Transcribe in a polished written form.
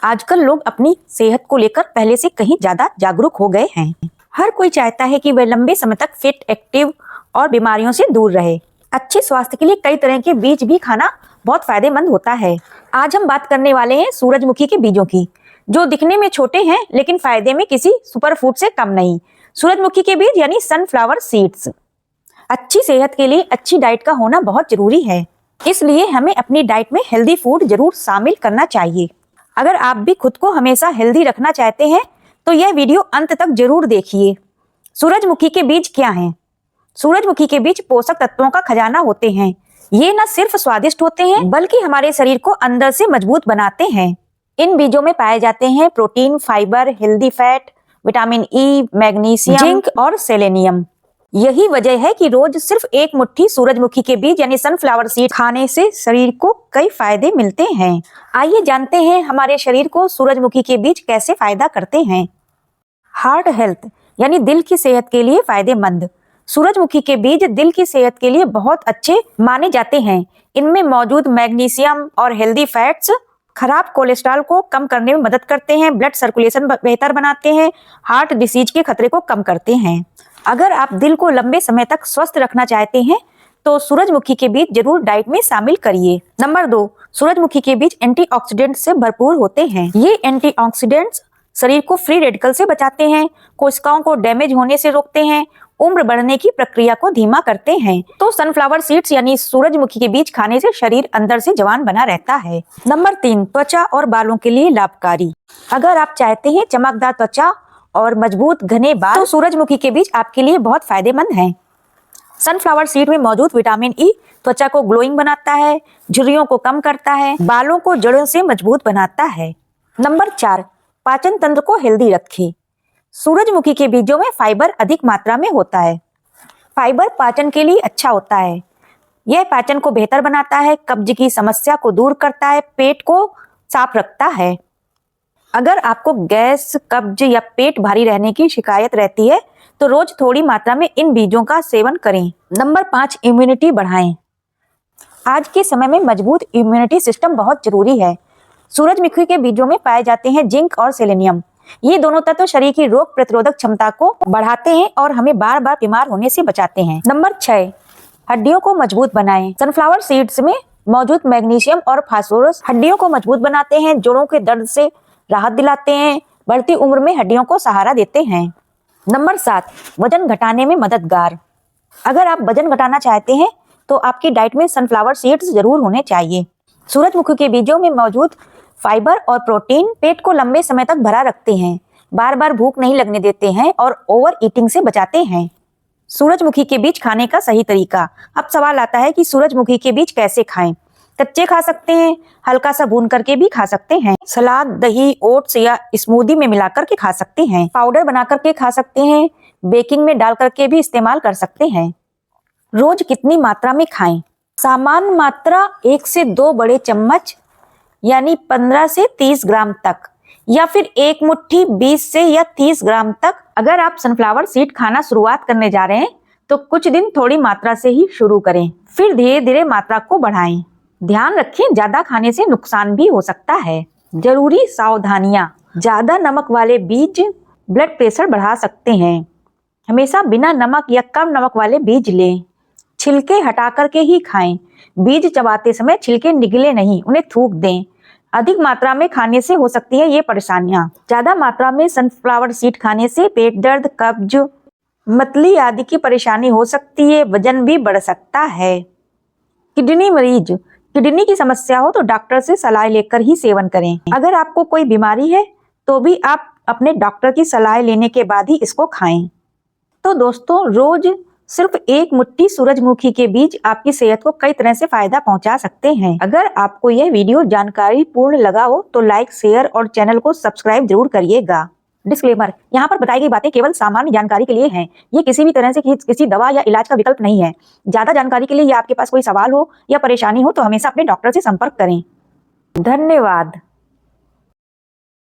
आजकल लोग अपनी सेहत को लेकर पहले से कहीं ज्यादा जागरूक हो गए हैं। हर कोई चाहता है कि वह लंबे समय तक फिट, एक्टिव और बीमारियों से दूर रहे। अच्छे स्वास्थ्य के लिए कई तरह के बीज भी खाना बहुत फायदेमंद होता है। आज हम बात करने वाले हैं सूरजमुखी के बीजों की, जो दिखने में छोटे हैं लेकिन फायदे में किसी सुपर फूड से कम नहीं। सूरजमुखी के बीज यानी सनफ्लावर सीड्स। अच्छी सेहत के लिए अच्छी डाइट का होना बहुत जरूरी है, इसलिए हमें अपनी डाइट में हेल्दी फूड जरूर शामिल करना चाहिए। अगर आप भी खुद को हमेशा हेल्दी रखना चाहते हैं तो यह वीडियो अंत तक जरूर देखिए। सूरजमुखी के बीज क्या हैं? सूरजमुखी के बीज पोषक तत्वों का खजाना होते हैं। ये न सिर्फ स्वादिष्ट होते हैं बल्कि हमारे शरीर को अंदर से मजबूत बनाते हैं। इन बीजों में पाए जाते हैं protein, fibre, healthy fat, vitamin E, magnesium, zinc और सेलेनियम। यही वजह है कि रोज सिर्फ एक मुट्ठी सूरजमुखी के बीज यानी सनफ्लावर सीड खाने से शरीर को कई फायदे मिलते हैं। आइए जानते हैं हमारे शरीर को सूरजमुखी के बीज कैसे फायदा करते हैं। हार्ट हेल्थ यानी दिल की सेहत के लिए फायदेमंद। सूरजमुखी के बीज दिल की सेहत के लिए बहुत अच्छे माने जाते हैं। इनमें मौजूद मैग्नीशियम और हेल्दी फैट्स खराब कोलेस्ट्रॉल को कम करने में मदद करते हैं, ब्लड सर्कुलेशन बेहतर बनाते हैं, हार्ट डिसीज के खतरे को कम करते हैं। अगर आप दिल को लंबे समय तक स्वस्थ रखना चाहते हैं तो सूरजमुखी के बीज जरूर डाइट में शामिल करिए। नंबर 2, सूरजमुखी के बीज एंटीऑक्सीडेंट से भरपूर होते हैं। ये एंटीऑक्सीडेंट्स शरीर को फ्री रेडिकल से बचाते हैं, कोशिकाओं को डैमेज होने से रोकते हैं, उम्र बढ़ने की प्रक्रिया को धीमा करते हैं। तो सनफ्लावर सीड्स यानी सूरजमुखी के बीज खाने से शरीर अंदर से जवान बना रहता है। नंबर 3, त्वचा और बालों के लिए लाभकारी। अगर आप चाहते हैं चमकदार त्वचा और मजबूत घने बाल तो सूरजमुखी के बीज आपके लिए बहुत फायदेमंद हैं। सनफ्लावर सीड में मौजूद विटामिन ई त्वचा को ग्लोइंग बनाता है, झुर्रियों को कम करता है, बालों को जड़ों से मजबूत बनाता है। नंबर 4, पाचन तंत्र को हेल्दी रखे। सूरजमुखी के बीजों में फाइबर अधिक मात्रा में होता है। फाइबर पाचन के लिए अच्छा होता है। यह पाचन को बेहतर बनाता है, कब्ज की समस्या को दूर करता है, पेट को साफ रखता है। अगर आपको गैस, कब्ज या पेट भारी रहने की शिकायत रहती है तो रोज थोड़ी मात्रा में इन बीजों का सेवन करें। नंबर 5, इम्यूनिटी बढ़ाएं। आज के समय में मजबूत इम्यूनिटी सिस्टम बहुत जरूरी है। सूरजमुखी के बीजों में पाए जाते हैं जिंक और सेलेनियम। ये दोनों तत्व शरीर की रोग प्रतिरोधक क्षमता को बढ़ाते हैं और हमें बार बार बीमार होने से बचाते हैं। नंबर 6, हड्डियों को मजबूत बनाएं। सनफ्लावर सीड्स में मौजूद मैग्नीशियम और फास्फोरस हड्डियों को मजबूत बनाते हैं, जोड़ों के दर्द से राहत दिलाते हैं, बढ़ती उम्र में हड्डियों को सहारा देते हैं। नंबर 7, वजन घटाने में मददगार। अगर आप वजन घटाना चाहते हैं तो आपकी डाइट में सनफ्लावर सीड्स जरूर होने चाहिए। सूरजमुखी के बीजों में मौजूद फाइबर और प्रोटीन पेट को लंबे समय तक भरा रखते हैं, बार बार भूख नहीं लगने देते हैं और ओवर ईटिंग से बचाते हैं। सूरजमुखी के बीज खाने का सही तरीका। अब सवाल आता है कि सूरजमुखी के बीज कैसे खाएं? कच्चे खा सकते हैं, हल्का सा भून करके भी खा सकते हैं, सलाद, दही, ओट्स या स्मूदी में मिलाकर के खा सकते हैं, पाउडर बना करके खा सकते हैं, बेकिंग में डाल करके भी इस्तेमाल कर सकते हैं। रोज कितनी मात्रा में खाएं? सामान्य मात्रा 1 से 2 बड़े चम्मच यानी 15 से 30 ग्राम तक, या फिर एक मुट्ठी 20 से या 30 ग्राम तक। अगर आप सनफ्लावर सीड खाना शुरुआत करने जा रहे हैं तो कुछ दिन थोड़ी मात्रा से ही शुरू करें, फिर धीरे धीरे मात्रा को बढ़ाएं। ध्यान रखें, ज्यादा खाने से नुकसान भी हो सकता है। जरूरी सावधानियां। ज्यादा नमक वाले बीज ब्लड प्रेशर बढ़ा सकते हैं। हमेशा बिना नमक या कम नमक वाले बीज लें। छिलके हटा करके ही खाएं। बीज चबाते समय छिलके निगले नहीं, उन्हें थूक दें। अधिक मात्रा में खाने से हो सकती है ये परेशानियां। ज्यादा मात्रा में सनफ्लावर सीड खाने से पेट दर्द, कब्ज, मतली आदि की परेशानी हो सकती है। वजन भी बढ़ सकता है। किडनी मरीज, किडनी की समस्या हो तो डॉक्टर से सलाह लेकर ही सेवन करें। अगर आपको कोई बीमारी है तो भी आप अपने डॉक्टर की सलाह लेने के बाद ही इसको खाएं। तो दोस्तों, रोज सिर्फ एक मुट्ठी सूरजमुखी के बीज आपकी सेहत को कई तरह से फायदा पहुंचा सकते हैं। अगर आपको यह वीडियो जानकारी पूर्ण लगा हो तो लाइक, शेयर और चैनल को सब्सक्राइब जरूर करिएगा। डिस्क्लेमर, यहाँ पर बताई गई बातें केवल सामान्य जानकारी के लिए हैं। ये किसी भी तरह से किसी दवा या इलाज का विकल्प नहीं है। ज्यादा जानकारी के लिए या आपके पास कोई सवाल हो या परेशानी हो तो हमेशा अपने डॉक्टर से संपर्क करें। धन्यवाद।